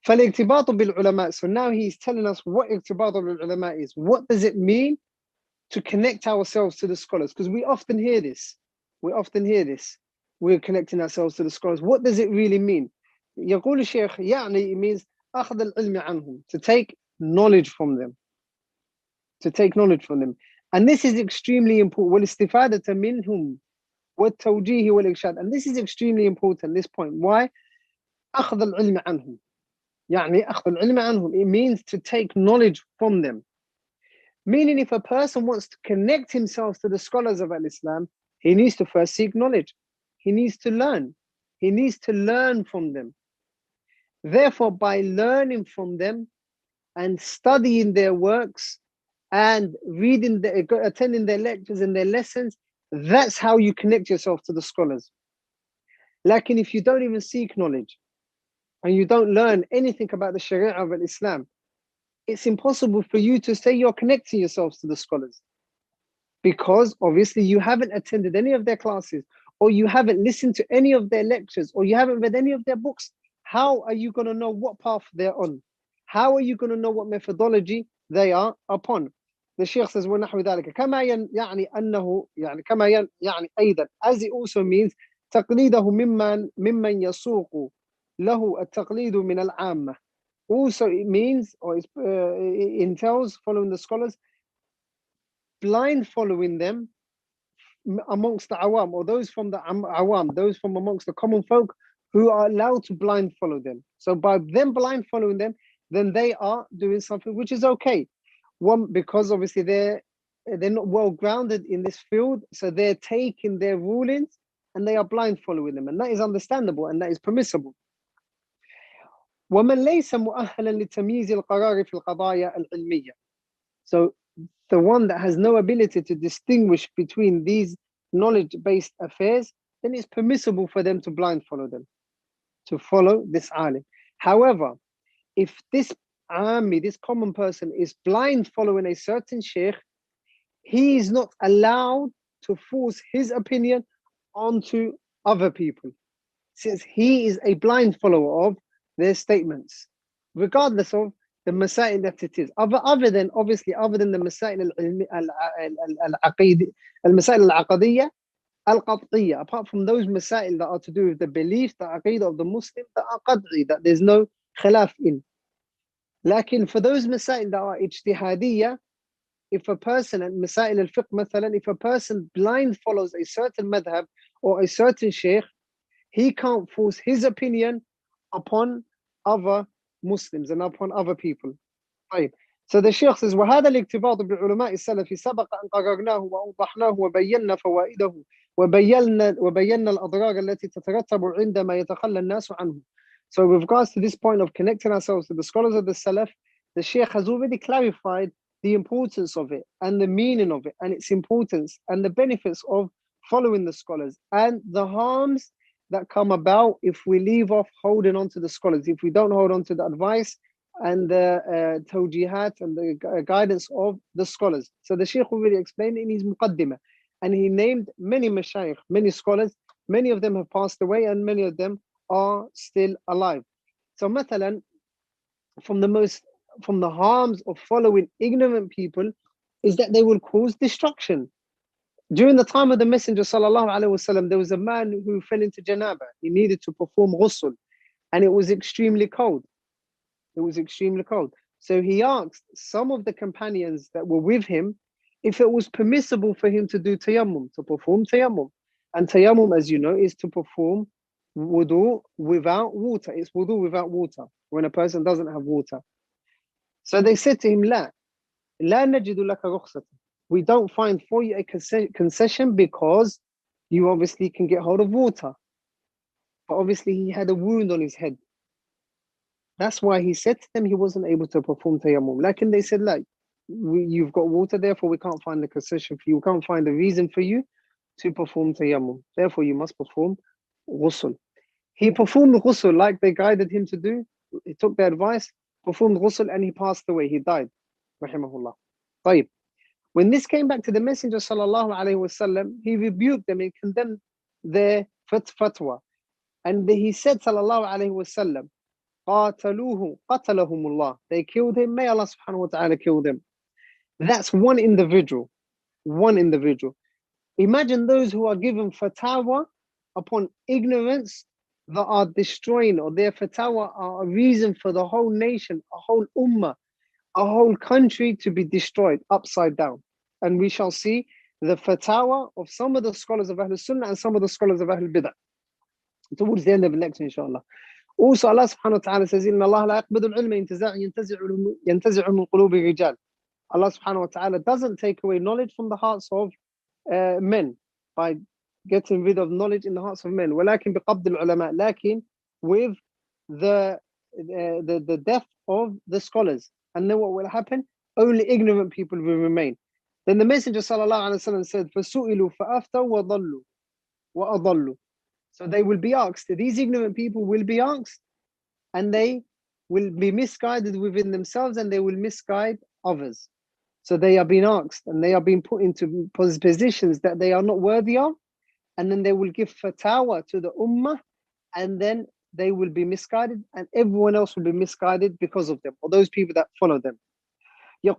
فالاقتباط بالعلماء. So now he's telling us what اقتباط بالعلماء is. What does it mean to connect ourselves to the scholars? Because we often hear this. We're connecting ourselves to the scholars. What does it really mean? يقول الشيخ يعني it means أخذ العلم عنهم, to take knowledge from them. And this is extremely important. والاستفادة منهم والتوجيه والإرشاد. And this is extremely important, this point. Why? أخذ العلم عنهم. يعني أخذ العلم عنهم. It means to take knowledge from them. Meaning, if a person wants to connect himself to the scholars of Islam, he needs to first seek knowledge. He needs to learn. He needs to learn from them. Therefore, by learning from them and studying their works and attending their lectures and their lessons, that's how you connect yourself to the scholars. Like, if you don't even seek knowledge and you don't learn anything about the Sharia of Islam, it's impossible for you to say you're connecting yourselves to the scholars, because obviously you haven't attended any of their classes, or you haven't listened to any of their lectures, or you haven't read any of their books. How are you going to know what path they're on? How are you going to know what methodology they are upon? The Shaykh says, وَنَحْوِ ذَلِكَ كَمَا يعني أنه يعني كما يعني أيضا, as it also means تقليده ممن يسوق له التقليد من العامة. Also, it means, or it entails, following the scholars, blind following them amongst the awam, or those from the awam, those from amongst the common folk who are allowed to blind follow them. So by them blind following them, then they are doing something which is okay. One, because obviously they're not well grounded in this field, so they're taking their rulings and they are blind following them, and that is understandable and that is permissible. ومن ليس مؤهلا لتمييز القرار في القضايا العلمية. So the one that has no ability to distinguish between these knowledge-based affairs, then it's permissible for them to blind follow them, to follow this alim. However, if this ami, this common person, is blind following a certain sheikh, he is not allowed to force his opinion onto other people, since he is a blind follower of their statements, regardless of the masail that it is. Other than the masail al-aqadiyya, al-qat'iyya, apart from those masail that are to do with the belief, the aqidah of the Muslim, that are qad'i, that there's no khilaf in. Lakin for those masail that are ijtihadiyya, if a person, and masail al-fiqh mathalan, if a person blind follows a certain madhab or a certain sheikh, he can't force his opinion upon other Muslims and upon other people. طيب. So the Shaykh says, وهذا الاقتباط بعلماء السلف سبق أن قررناه وأوضحناه وبينا فوائده وبينا الأضرار التي تترتب عندما يتخلى الناس عنه. So with regards to this point of connecting ourselves to the scholars of the Salaf, the Shaykh has already clarified the importance of it and the meaning of it and its importance and the benefits of following the scholars and the harms that come about if we leave off holding on to the scholars, if we don't hold on to the advice and the tawjihat and the guidance of the scholars. So the Shaykh already explained in his muqaddimah, and he named many mashayikh, many scholars. Many of them have passed away and many of them are still alive. So mathalan, from the harms of following ignorant people is that they will cause destruction. During the time of the Messenger sallallahu alaihi wasallam, there was a man who fell into janaba. He needed to perform ghusl, and it was extremely cold. So he asked some of the companions that were with him if it was permissible for him to do tayammum, to perform tayammum. And tayammum, as you know, is to perform wudu without water. It's wudu without water, when a person doesn't have water. So they said to him, لا نجد لك رخصة. We don't find for you a concession because you obviously can get hold of water. But obviously he had a wound on his head. That's why he said to them he wasn't able to perform tayammum. Like, and they said, like, you've got water, therefore we can't find the concession for you. We can't find a reason for you to perform tayammum. Therefore you must perform ghusl. He performed ghusl like they guided him to do. He took their advice, performed ghusl, and he passed away. He died. Rahimahullah. طيب. When this came back to the Messenger sallallahu alaihi wasallam, he rebuked them and condemned their fatwa. And he said sallallahu alaihi wasallam, قاتلوه قتلهم الله. They killed him. May Allah subhanahu wa ta'ala kill them. That's one individual. One individual. Imagine those who are given fatwa upon ignorance that are destroying, or their fatwa are a reason for the whole nation, a whole ummah, a whole country to be destroyed upside down. And we shall see the fatwa of some of the scholars of Ahl Sunnah and some of the scholars of Ahl Bid'ah towards the end of the lecture, inshallah. Also, Allah subhanahu wa ta'ala says, إِنَّ اللَّهَ لَا يَقْبِضُ الْعِلْمَ يَنْتَزِعُ مِنْ قُلُوبِ الرِّجَالِ. Allah subhanahu wa ta'ala doesn't take away knowledge from the hearts of men by getting rid of knowledge in the hearts of men. وَلَكِنْ بِقَبْضِ الْعُلَمَاءِ. Lakin with the death of the scholars. And then what will happen? Only ignorant people will remain. Then the Messenger sallallahu alaihi wasallam said, فَسُئِلُوا فَأَفْتَوْا وَأَضَلُّوا. So they will be asked, these ignorant people will be asked, and they will be misguided within themselves, and they will misguide others. So they are being asked, and they are being put into positions that they are not worthy of, and then they will give fatwa to the ummah, and then they will be misguided, and everyone else will be misguided because of them, or those people that follow them.